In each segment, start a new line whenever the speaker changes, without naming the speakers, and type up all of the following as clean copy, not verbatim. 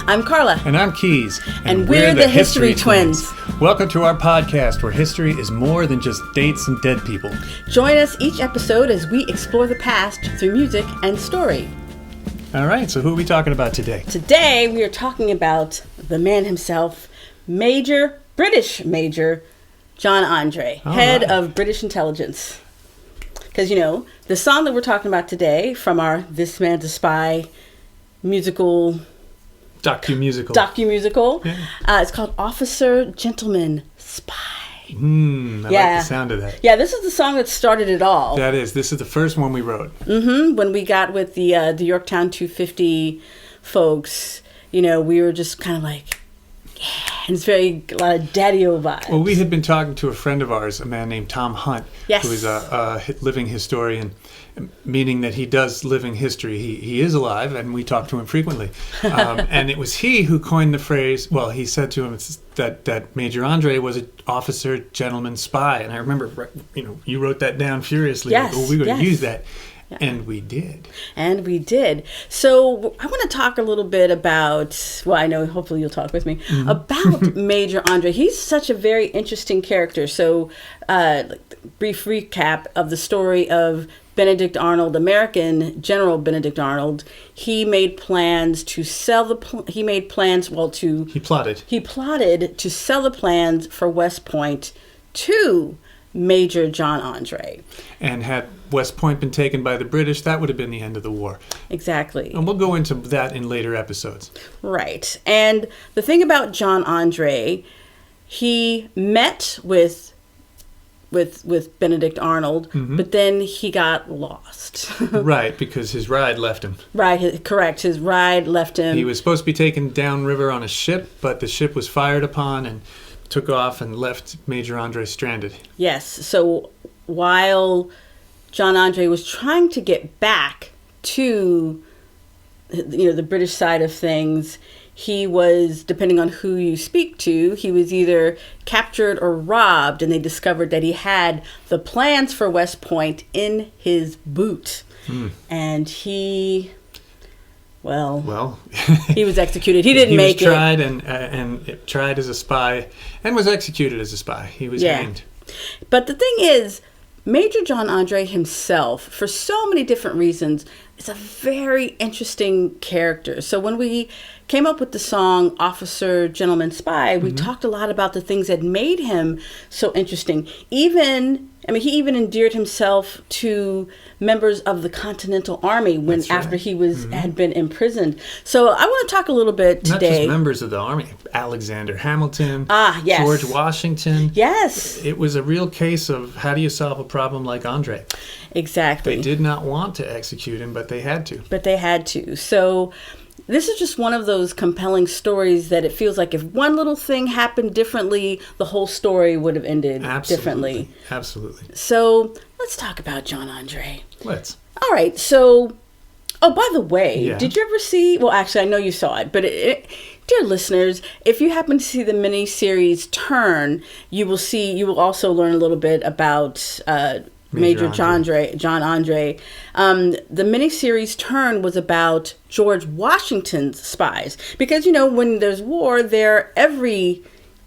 I'm Carla.
And I'm Keys.
And we're the History Twins.
Welcome to our podcast where history is more than just dates and dead people.
Join us each episode as we explore the past through music and story.
All right, so who are we talking about today?
Today we are talking about the man himself, British Major John Andre, head of British intelligence. Because, the song that we're talking about today from our This Man's a Spy docu-musical. Yeah. It's called Officer, Gentleman, Spy.
I like the sound of that.
Yeah, this is the song that started it all.
That is. This is the first one we wrote.
When we got with the Yorktown 250 folks, we were just kind of like, yeah, and it's a lot of daddy-o vibes.
Well, we had been talking to a friend of ours, a man named Tom Hunt,
yes,
who is a living historian, meaning that he does living history. He is alive, and we talk to him frequently. And it was he who coined the phrase, well, he said to him that Major Andre was an officer, gentleman, spy. And I remember, you wrote that down furiously.
Yes,
like, we're going to use that.
Yeah.
And we did.
So I want to talk a little bit about, well, I know hopefully you'll talk with me, about Major Andre. He's such a very interesting character. So brief recap of the story of Benedict Arnold, American General Benedict Arnold. He made plans to sell he plotted to sell the plans for West Point to Major John Andre.
And had West Point been taken by the British, that would have been the end of the war.
Exactly.
And we'll go into that in later episodes.
Right. And the thing about John Andre, he met with Benedict Arnold, but then he got lost.
Right, because his ride left him.
Right, correct. His ride left him.
He was supposed to be taken downriver on a ship, but the ship was fired upon and took off and left Major Andre stranded.
Yes. So while John Andre was trying to get back to, the British side of things, he was, depending on who you speak to, he was either captured or robbed, and they discovered that he had the plans for West Point in his boot. And he was executed. He didn't make it.
He was tried and tried as a spy and was executed as a spy. He was hanged.
But the thing is, Major John Andre himself, for so many different reasons, is a very interesting character. So when we came up with the song Officer, Gentleman, Spy, we talked a lot about the things that made him so interesting. He even endeared himself to members of the Continental Army after he had been imprisoned. So I want to talk a little bit today.
Not just members of the Army. Alexander Hamilton,
yes.
George Washington.
Yes.
It was a real case of how do you solve a problem like Andre?
Exactly.
They did not want to execute him, but they had to. So this is just one of those compelling stories that it feels like if one little thing happened differently, the whole story would have ended differently. Absolutely.
So let's talk about John Andre.
Let's.
All right. So, by the way, did you ever see, well, actually, I know you saw it, but dear listeners, if you happen to see the miniseries Turn, you will also learn a little bit about Major John Andre. The miniseries Turn was about George Washington's spies. Because, when there's war,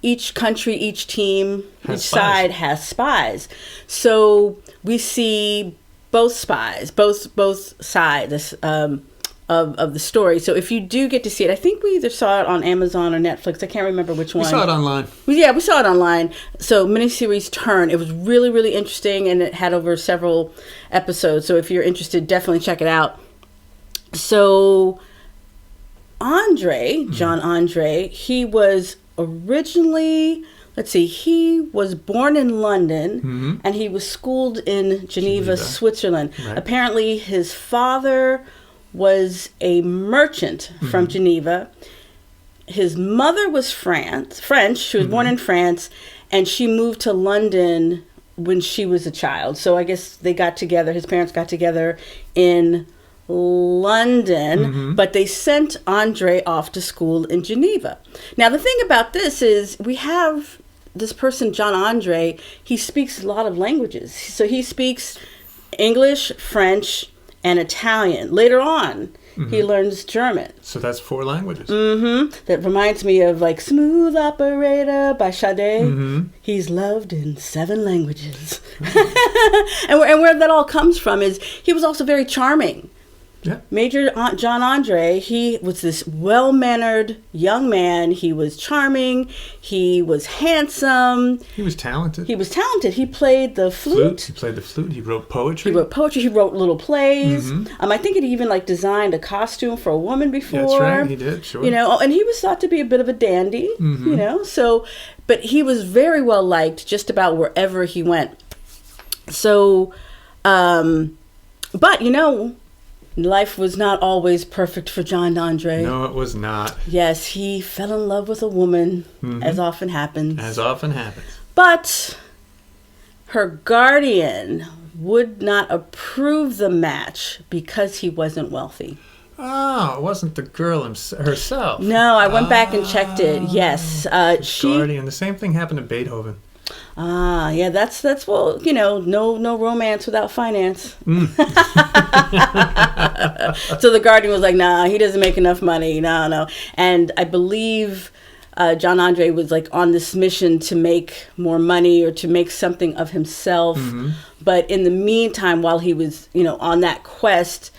each country, each team, each side has spies. So we see both sides of the story. So if you do get to see it, I think we either saw it on Amazon or Netflix. I can't remember which one.
We saw it online.
Yeah, we saw it online. So miniseries Turn. It was really, really interesting, and it had over several episodes. So if you're interested, definitely check it out. So John Andre, he was originally, he was born in London, and he was schooled in Geneva. Switzerland. Right. Apparently his father was a merchant from Geneva. His mother was French. She was born in France, and she moved to London when she was a child. So I guess his parents got together in London, but they sent Andre off to school in Geneva. Now, the thing about this is we have this person, John Andre, he speaks a lot of languages. So he speaks English, French, and Italian. Later on, he learns German.
So that's 4 languages.
That reminds me of like Smooth Operator by Sade. He's loved in 7 languages. and where that all comes from is he was also very charming.
Yeah.
Major John Andre, he was this well-mannered young man. He was charming. He was handsome.
He was talented.
He played the flute.
He played the flute. He wrote poetry.
He wrote little plays. I think he even like designed a costume for a woman before.
That's right. He did. Sure.
You know, and he was thought to be a bit of a dandy. You know, so but he was very well liked just about wherever he went. So, but you know. Life was not always perfect for John Andre.
No, it was not.
Yes, he fell in love with a woman, as often happens. But her guardian would not approve the match because he wasn't wealthy.
Oh, it wasn't the girl herself.
No, I went back and checked it. Yes.
Guardian. The same thing happened to Beethoven.
Yeah, that's well, you know, no romance without finance. So the guardian was like, nah, he doesn't make enough money. No. And I believe John Andre was like on this mission to make more money or to make something of himself. But in the meantime, while he was, you know, on that quest,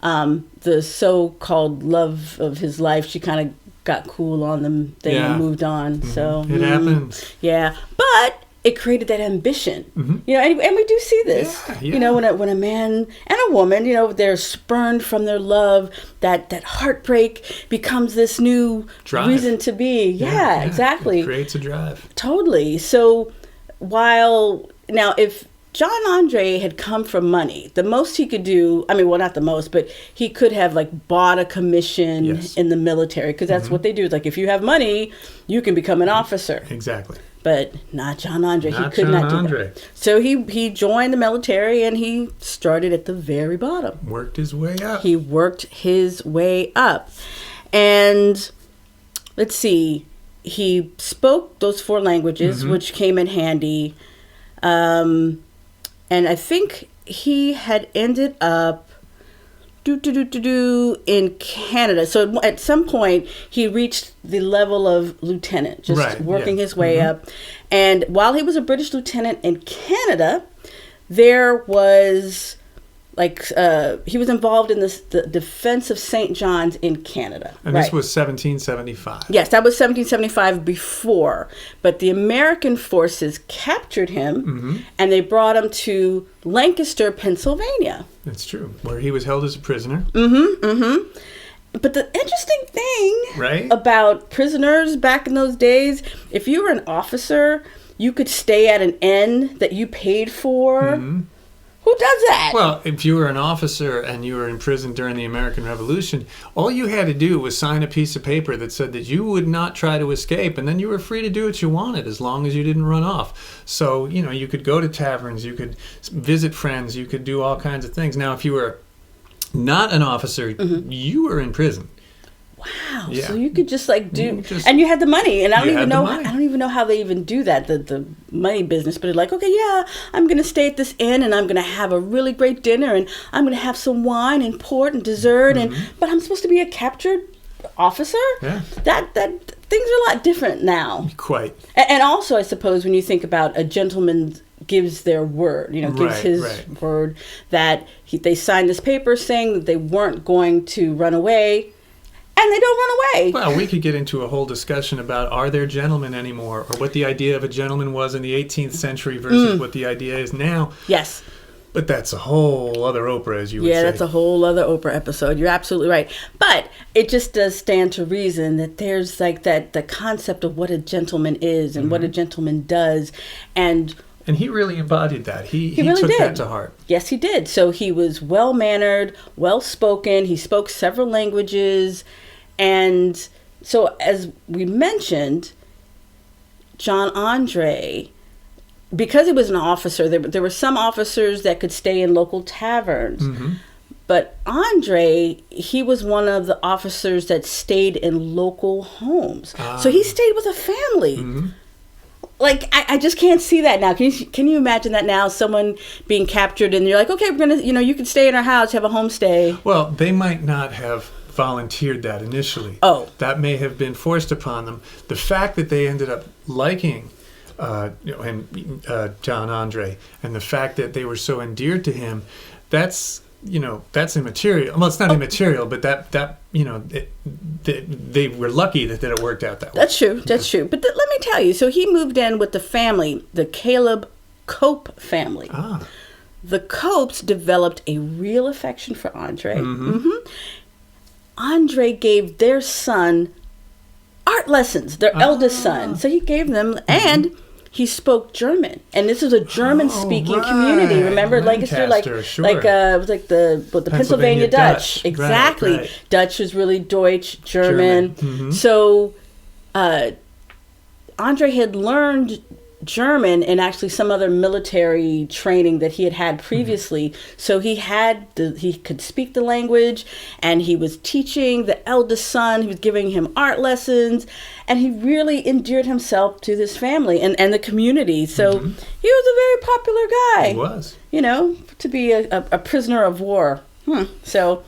the so-called love of his life, she kind of got cool on them and moved on. So
it happens.
Yeah, but it created that ambition. You know, and we do see this. You know, when a man and a woman, you know, they're spurned from their love, that heartbreak becomes this new reason to be. Yeah, exactly.
It creates a drive.
Totally. So now if John Andre had come from money, the most he could do, I mean, well, not the most, but he could have like bought a commission in the military, because that's what they do. It's like, if you have money, you can become an officer.
Exactly.
But not John Andre. He could not do that. So he joined the military and he started at the very bottom.
Worked his way up.
He worked his way up. And let's see, he spoke those 4 languages, which came in handy. And I think he had ended up in Canada. So at some point, he reached the level of lieutenant, working his way up. And while he was a British lieutenant in Canada, there was he was involved in the defense of St. John's in Canada.
And this was 1775.
Yes, that was 1775 before. But the American forces captured him, and they brought him to Lancaster, Pennsylvania.
That's true, where he was held as a prisoner.
But the interesting thing about prisoners back in those days, if you were an officer, you could stay at an inn that you paid for. Who does that?
Well, if you were an officer and you were in prison during the American Revolution, all you had to do was sign a piece of paper that said that you would not try to escape, and then you were free to do what you wanted as long as you didn't run off. So, you know, you could go to taverns, you could visit friends, you could do all kinds of things. Now, if you were not an officer, you were in prison.
Wow! Yeah. So you could just and you had the money, and I don't even know how they even do that, the money business. But it's like, okay, yeah, I'm gonna stay at this inn, and I'm gonna have a really great dinner, and I'm gonna have some wine and port and dessert, but I'm supposed to be a captured officer. Yeah. That things are a lot different now.
Quite.
And also, I suppose when you think about a gentleman gives their word, gives his word that they signed this paper saying that they weren't going to run away. And they don't run away.
Well, we could get into a whole discussion about, are there gentlemen anymore, or what the idea of a gentleman was in the 18th century versus what the idea is now. Yes. But that's a whole other Oprah, as you would say.
Yeah, that's a whole other Oprah episode. You're absolutely right. But it just does stand to reason that there's like the concept of what a gentleman is and what a gentleman does. And
he really embodied that. He really took that to heart.
Yes, he did. So he was well-mannered, well-spoken. He spoke several languages. And so, as we mentioned, John Andre, because he was an officer, there were some officers that could stay in local taverns. But Andre, he was one of the officers that stayed in local homes. So he stayed with a family. like, I just can't see that now. Can you imagine that now? Someone being captured and you're like, okay, we're gonna, you can stay in our house, have a homestay.
Well, they might not have volunteered that initially.
Oh,
that may have been forced upon them. The fact that they ended up liking John Andre, and the fact that they were so endeared to him, that's immaterial. Well, it's not immaterial, but they were lucky that it worked out that way.
That's true. That's true. But let me tell you. So he moved in with the family, the Caleb Cope family.
Ah.
The Copes developed a real affection for Andre.
Mm-hmm.
Mm-hmm. Andre gave their son art lessons, their eldest son. So he gave them, and he spoke German, and this was a German-speaking community. Remember, Lancaster,
sure.
it was like the Pennsylvania Dutch. Exactly,
right.
Dutch was really Deutsch, German.
Mm-hmm.
So Andre had learned German and actually some other military training that he had previously. Mm-hmm. So he could speak the language, and he was teaching the eldest son. He was giving him art lessons, and he really endeared himself to this family and the community. So he was a very popular guy.
He was.
To be a prisoner of war. So,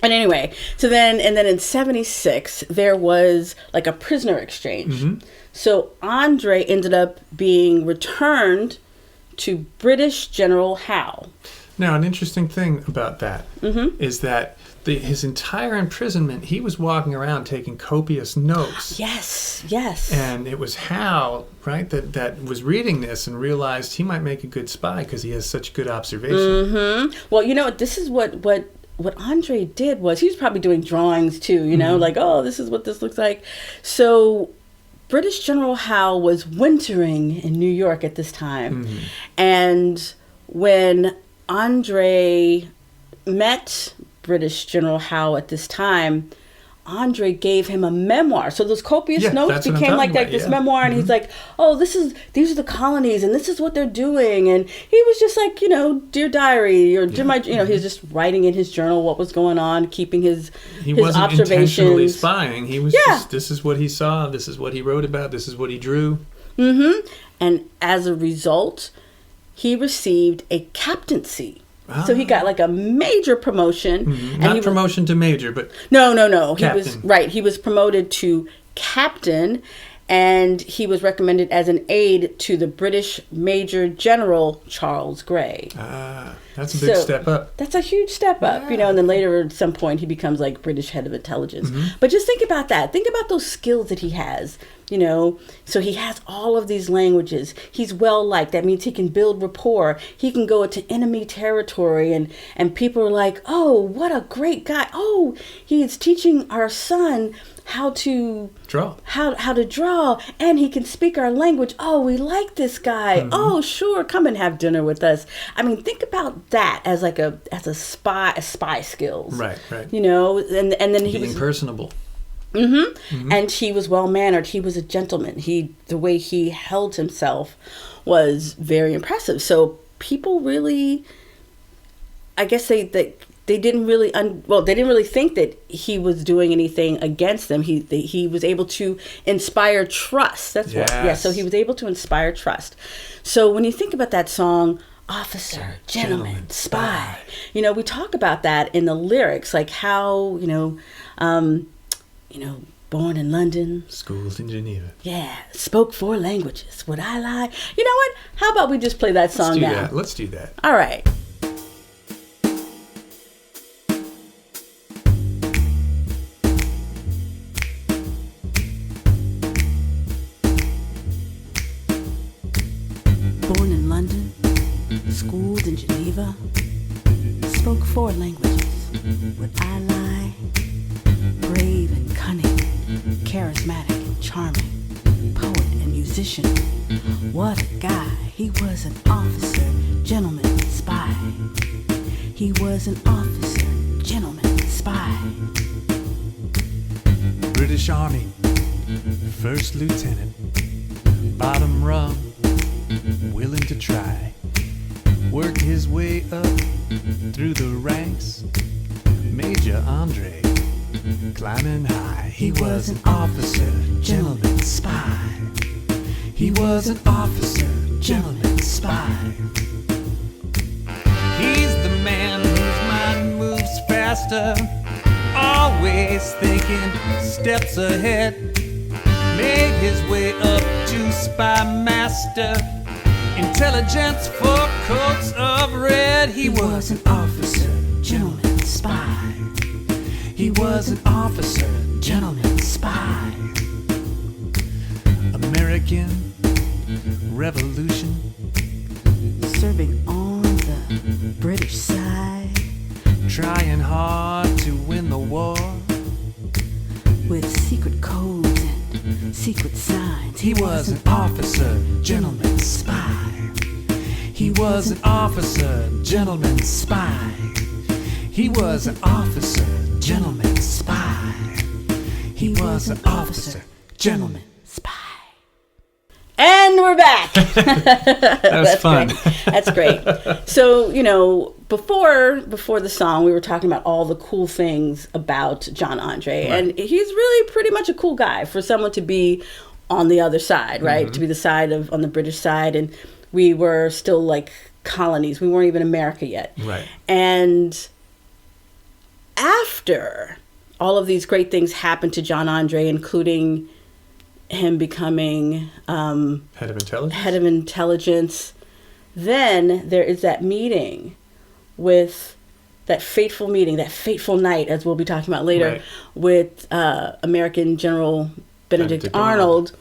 and anyway, then in 1976, there was like a prisoner exchange. Mm-hmm. So Andre ended up being returned to British General Howe.
Now, an interesting thing about that is that his entire imprisonment, he was walking around taking copious notes.
Yes.
And it was Howe, right, that was reading this and realized he might make a good spy because he has such good observation.
Mm-hmm. Well, this is what Andre did was he was probably doing drawings too, like, oh, this is what this looks like. So British General Howe was wintering in New York at this time. Mm-hmm. And when Andre met British General Howe at this time, Andre gave him a memoir. So those copious notes became like this memoir, and he's like, oh, these are the colonies, and this is what they're doing. And he was just like, dear diary, or dear my, he was just writing in his journal what was going on, keeping his
wasn't
observations.
Intentionally spying. He was just, this is what he saw, this is what he wrote about, this is what he drew.
Mm-hmm. And as a result, he received a captaincy. So he got like a major promotion.
Mm-hmm. Not promotion to major, but
No.
Captain.
He was promoted to captain, and he was recommended as an aide to the British Major General Charles Grey.
That's a big step up.
That's a huge step up, and then later at some point he becomes like British head of intelligence. Mm-hmm. But just think about that. Think about those skills that he has. So he has all of these languages. He's well liked. That means he can build rapport. He can go into enemy territory, and people are like, oh, what a great guy. Oh, he is teaching our son how to
draw.
How to draw, and he can speak our language. Oh, we like this guy. Mm-hmm. Oh, sure, come and have dinner with us. I mean, think about that as a spy skills.
Right.
And then he was
personable.
Mm-hmm. Mm-hmm. And he was well-mannered. He was a gentleman. The way he held himself was very impressive. So people really, I guess they didn't really, they didn't really think that he was doing anything against them. He was able to inspire trust. That's what. Yeah. So he was able to inspire trust. So when you think about that song, Officer, Gentleman, Spy, we talk about that in the lyrics, like how, born in London.
Schooled in Geneva.
Yeah. Spoke 4 languages. Would I lie? You know what? How about we just play that song now?
Let's do that.
All right. Born in London. Schooled in Geneva. Spoke 4 languages. Would I lie? Brave and cunning, charismatic and charming, poet and musician. What a guy. He was an officer, gentleman, spy. He was an officer, gentleman, spy.
British Army, first lieutenant, bottom rung, willing to try. Worked his way up through the ranks. Major Andre, climbing high. He was an officer, gentleman, spy.
He was an officer, gentleman, spy. He's the man whose mind moves faster, always thinking steps ahead. Made his way up to Spymaster, intelligence for coats of red. He was an officer, gentleman, spy. He was an officer, gentleman, spy. American Revolution,
serving on the British side,
trying hard to win the war,
with secret codes and secret signs.
He was an officer, gentleman, spy. He was an officer, gentleman, spy. He was an officer, gentleman, spy. He was an officer, gentleman, spy.
And we're back.
That was fun.
Great. That's great. So, you know, before the song, we were talking about all the cool things about John Andre. Right. And he's really pretty much a cool guy for someone to be on the other side, right? Mm-hmm. To be the side on the British side. And we were still like colonies. We weren't even America yet.
Right.
And after all of these great things happened to John Andre, including him becoming
head of intelligence.
Then there is that meeting with that fateful night, as we'll be talking about later, right, with American General Benedict Arnold.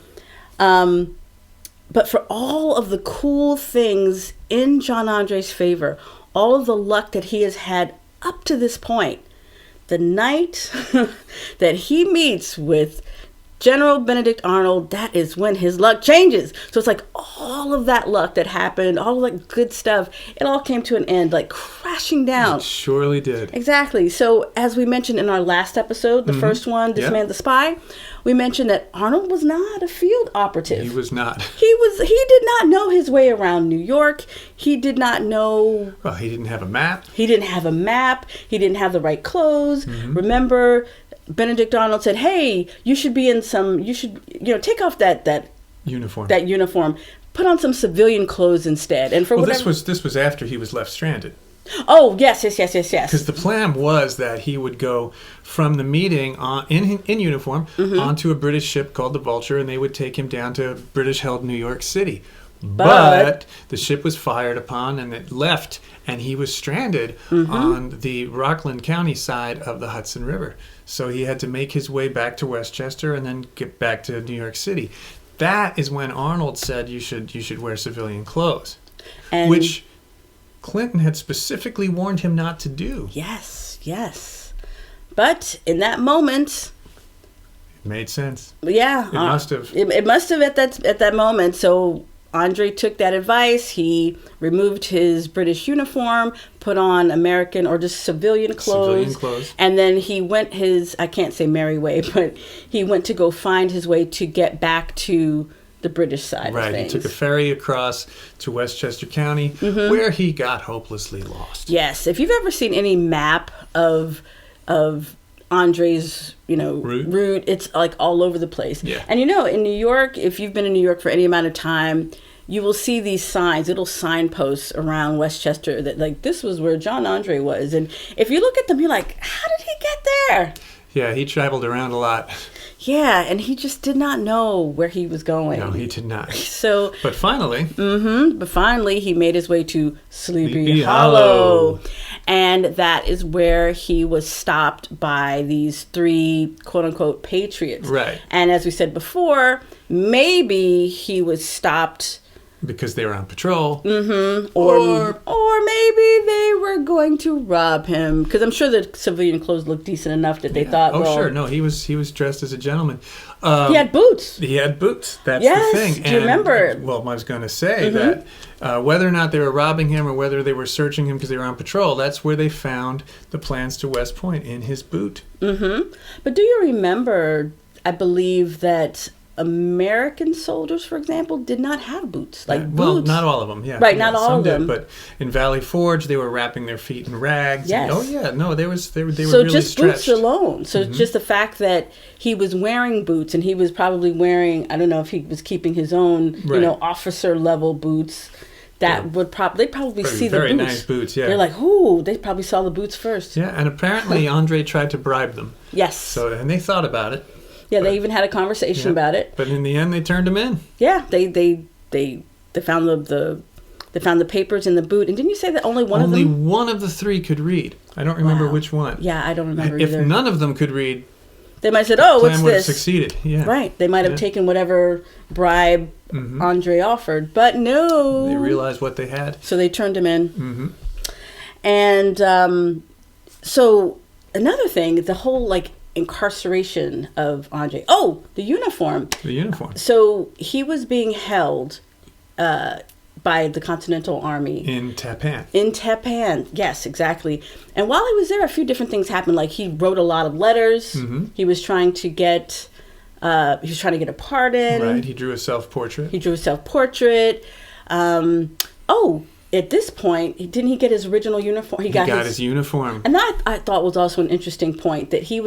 But for all of the cool things in John Andre's favor, all of the luck that he has had up to this point, the night that he meets with General Benedict Arnold, that is when his luck changes. So it's like all of that luck that happened, all of that good stuff, it all came to an end, like crashing down.
It surely did.
Exactly. So as we mentioned in our last episode, the first one, This Man the Spy, we mentioned that Arnold was not a field operative.
He was not.
He did not know his way around New York. He did not know.
Well, he didn't have a map.
He didn't have a map. He didn't have the right clothes. Mm-hmm. Remember, Benedict Arnold said, "Hey, you should take off that uniform, put on some civilian clothes instead." And
this was after he was left stranded.
Oh, yes.
Because the plan was that he would go from the meeting in uniform onto a British ship called the Vulture, and they would take him down to British-held New York City. But the ship was fired upon, and it left, and he was stranded on the Rockland County side of the Hudson River. So he had to make his way back to Westchester and then get back to New York City. That is when Arnold said you should wear civilian clothes, which Clinton had specifically warned him not to do.
Yes. But in that moment,
it made sense.
Yeah,
it must have.
It must have at that moment. So Andre took that advice. He removed his British uniform, put on American or just civilian clothes. And then he went I can't say merry way, but he went to go find his way to get back to the British side of things.
Right, he took a ferry across to Westchester County, where he got hopelessly lost.
Yes, if you've ever seen any map of Andre's, route, it's like all over the place.
Yeah.
And in New York, if you've been in New York for any amount of time, you will see these signs, little signposts around Westchester that like this was where John Andre was. And if you look at them, you're like, how did he get there?
Yeah, he traveled around a lot.
Yeah, and he just did not know where he was going.
No, he did not.
But
finally,
he made his way to Sleepy Hollow. And that is where he was stopped by these 3 quote-unquote patriots.
Right.
And as we said before, maybe he was stopped
because they were on patrol.
Or maybe they were going to rob him. Because I'm sure the civilian clothes looked decent enough that they thought,
sure. No, he was dressed as a gentleman.
He had boots.
That's the thing.
Do you remember?
Well, I was going to say that whether or not they were robbing him or whether they were searching him because they were on patrol, that's where they found the plans to West Point, in his boot.
But do you remember, I believe that American soldiers, for example, did not have boots. Boots.
Well, not all of them, yeah.
Right,
yeah,
not all of them.
But in Valley Forge, they were wrapping their feet in rags.
Yes.
They were
So
really
just
stretched.
boots alone. So just the fact that he was wearing boots, and he was probably wearing, I don't know if he was keeping his own, officer level boots. That would they probably see the boots.
Very nice boots, yeah.
They're like, ooh, they probably saw the boots first.
Yeah, and apparently Andre tried to bribe them.
Yes.
And they thought about it.
Yeah, they even had a conversation about it.
But in the end, they turned him in.
Yeah, they found the papers in the boot. And didn't you say that only one of
the three could read? I don't remember which one.
Yeah, I don't remember
if
either.
If none of them could read,
they might have said, "Oh, what's
plan would have
this?"
succeeded. Yeah.
Right. They might have taken whatever bribe Andre offered, but no.
They realized what they had,
so they turned him in. And so another thing, the whole incarceration of Andre. Oh, the uniform.
The uniform.
So he was being held by the Continental Army.
In Tapan.
In Tapan, yes, exactly. And while he was there, a few different things happened. Like he wrote a lot of letters. He was trying to get a pardon.
Right, he drew a self-portrait.
At this point, didn't he get his original uniform?
He got his uniform.
And that I thought was also an interesting point, that he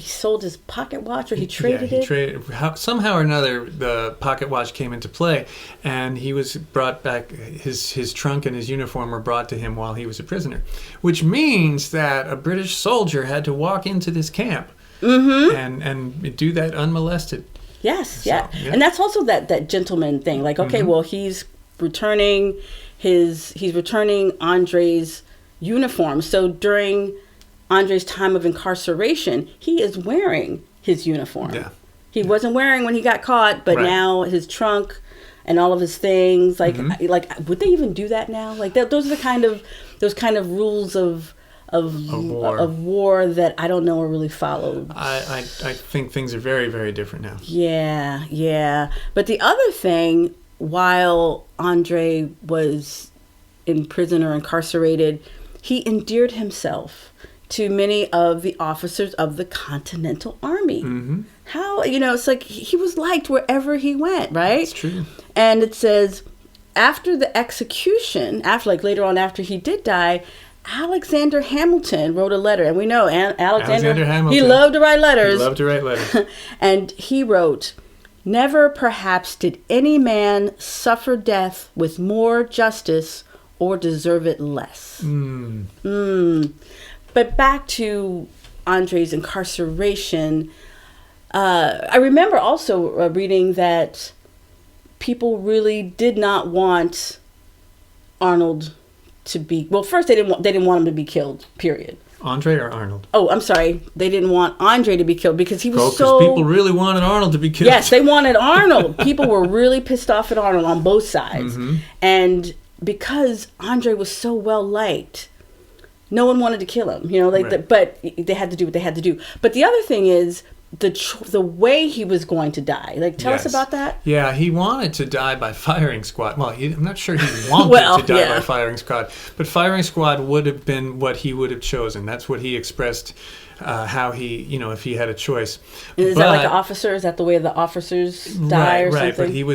sold his pocket watch, or he traded it.
Somehow or another, the pocket watch came into play, and he was brought back. His trunk and his uniform were brought to him while he was a prisoner, which means that a British soldier had to walk into this camp and do that unmolested.
Yes, yeah. And that's also that gentleman thing. Like, okay, well, he's returning Andre's uniform. So during Andre's time of incarceration, he is wearing his uniform.
Yeah.
He wasn't wearing when he got caught, but now his trunk and all of his things, like would they even do that now? Like those are those kind of rules of war that I don't know are really followed.
I think things are very, very different now.
Yeah. But the other thing, while Andre was in prison or incarcerated, he endeared himself to many of the officers of the Continental Army. How, it's like he was liked wherever he went, right?
That's true.
And it says, after the execution, later on after he did die, Alexander Hamilton wrote a letter. And we know Alexander Hamilton, he loved to write letters. And he wrote, "Never perhaps did any man suffer death with more justice or deserve it less." But back to Andre's incarceration, I remember also reading that people really did not want Arnold to be, well, first they didn't want him to be killed, period.
Andre or Arnold?
Oh, I'm sorry. They didn't want Andre to be killed because he was
because people really wanted Arnold to be killed.
Yes, they wanted Arnold. People were really pissed off at Arnold on both sides. And because Andre was so well liked, no one wanted to kill him. But they had to do what they had to do. But the other thing is the way he was going to die. Tell us about that.
Yeah, he wanted to die by firing squad. Well, I'm not sure he wanted to die by firing squad, but firing squad would have been what he would have chosen. That's what he expressed. How he, if he had a choice.
Is that like an officer? Is that the way the officers die or something?
Right, but he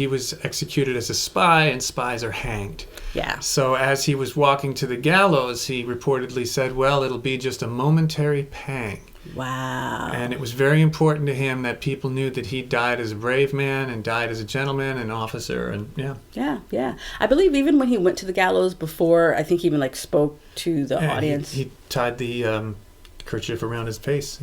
was executed as a spy, and spies are hanged.
Yeah.
So as he was walking to the gallows, he reportedly said, "Well, it'll be just a momentary pang."
Wow.
And it was very important to him that people knew that he died as a brave man and died as a gentleman and officer, and
Yeah. I believe even when he went to the gallows before, I think he even spoke to the audience.
He tied the kerchief around his face.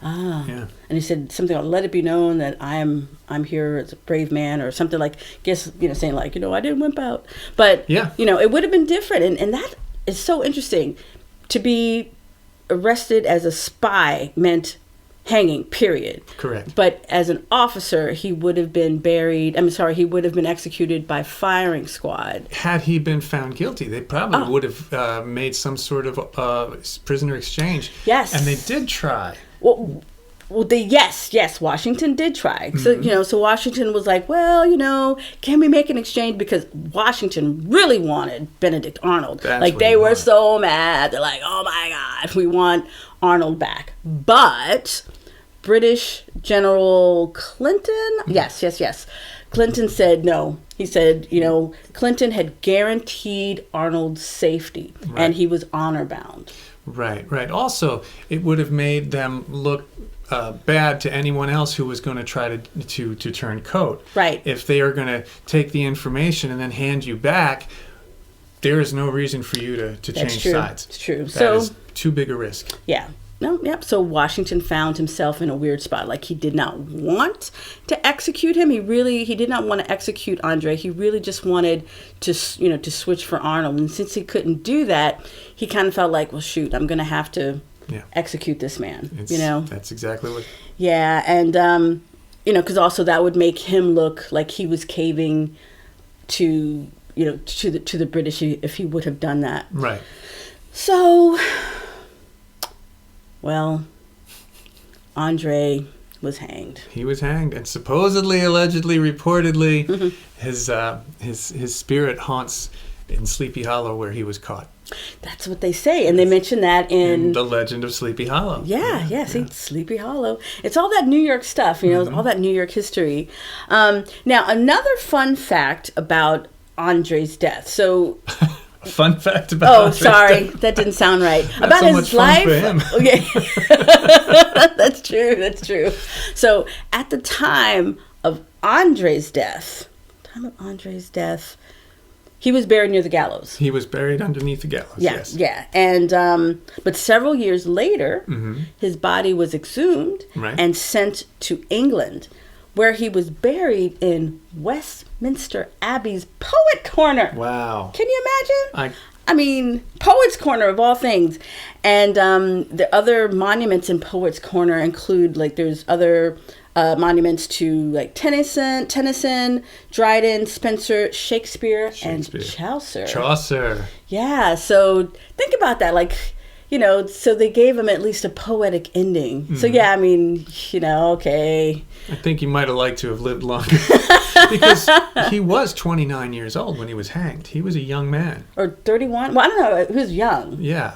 And he said something like, "Let it be known that I'm here as a brave man," or something saying I didn't wimp out. But it would have been different, and that is so interesting. To be arrested as a spy meant hanging, period.
Correct.
But as an officer, he would have been he would have been executed by firing squad. Had
he been found guilty, they probably would have made some sort of prisoner exchange.
Yes.
And they did try.
Well, Washington did try. So Washington was like, well, can we make an exchange? Because Washington really wanted Benedict Arnold. They were so mad. They're like, oh my God, we want Arnold back. But British General Clinton. Yes. Clinton said no. He said, Clinton had guaranteed Arnold's safety, and he was honor bound.
Right. Also, it would have made them look bad to anyone else who was going to try to turn coat.
Right.
If they are going to take the information and then hand you back, there is no reason for you to change sides.
It's true.
That is too big a risk.
Yeah. So Washington found himself in a weird spot. Like, he did not want to execute him. He did not want to execute Andre. He really just wanted to switch for Arnold. And since he couldn't do that, he kind of felt like, well, shoot, I'm going to have to execute this man.
That's exactly what.
Yeah, and because also that would make him look like he was caving to the British if he would have done that.
Right.
So, well, Andre was hanged.
He was hanged, and supposedly, allegedly, reportedly, his spirit haunts in Sleepy Hollow where he was caught.
That's what they say, and they mention that in
The Legend of Sleepy Hollow.
Yeah. See, Sleepy Hollow. It's all that New York stuff, all that New York history. Now, another fun fact about Andre's death. So.
A fun fact about Andre's death.
That didn't sound right.
Not
about
so
his
much
life.
Fun for him.
Okay. That's true. So, at the time of Andre's death, he was buried near the gallows.
He was buried underneath the gallows. Yes.
Yeah. And but several years later, his body was exhumed and sent to England, where he was buried in Westminster Abbey's Poet Corner.
Wow.
Can you imagine? I mean, Poets Corner of all things. And the other monuments in Poets Corner include, there's other monuments to, Tennyson, Dryden, Spenser, Shakespeare, and Chaucer. Yeah, so think about that. So they gave him at least a poetic ending. Mm-hmm. So, yeah, I mean, okay.
I think he might have liked to have lived longer. Because he was 29 years old when he was hanged. He was a young man.
Or 31? Well, I don't know. He was young.
Yeah.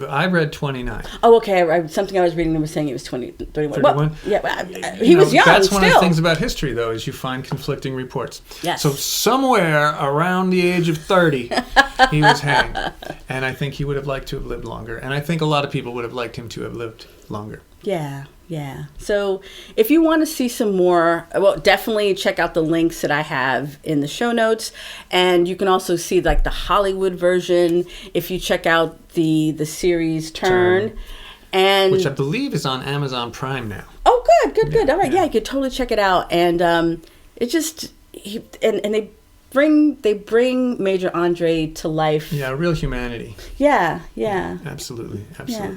I read 29.
Oh, okay. Something I was reading was saying he was 31.
31?
Well, he was young.
That's one of the things about history, though, is you find conflicting reports.
Yes.
So somewhere around the age of 30, he was hanged. And I think he would have liked to have lived longer. And I think a lot of people would have liked him to have lived longer.
Yeah. So if you want to see some more, well, definitely check out the links that I have in the show notes. And you can also see the Hollywood version if you check out the series Turn. And
which I believe is on Amazon Prime now.
Oh, good. All right. Yeah, you could totally check it out. And it just, they bring Major Andre to life.
Yeah, real humanity.
Yeah.
Absolutely. Yeah.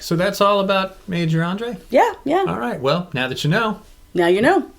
So that's all about Major Andre?
Yeah.
All right. Well, now that you know.
Now you know.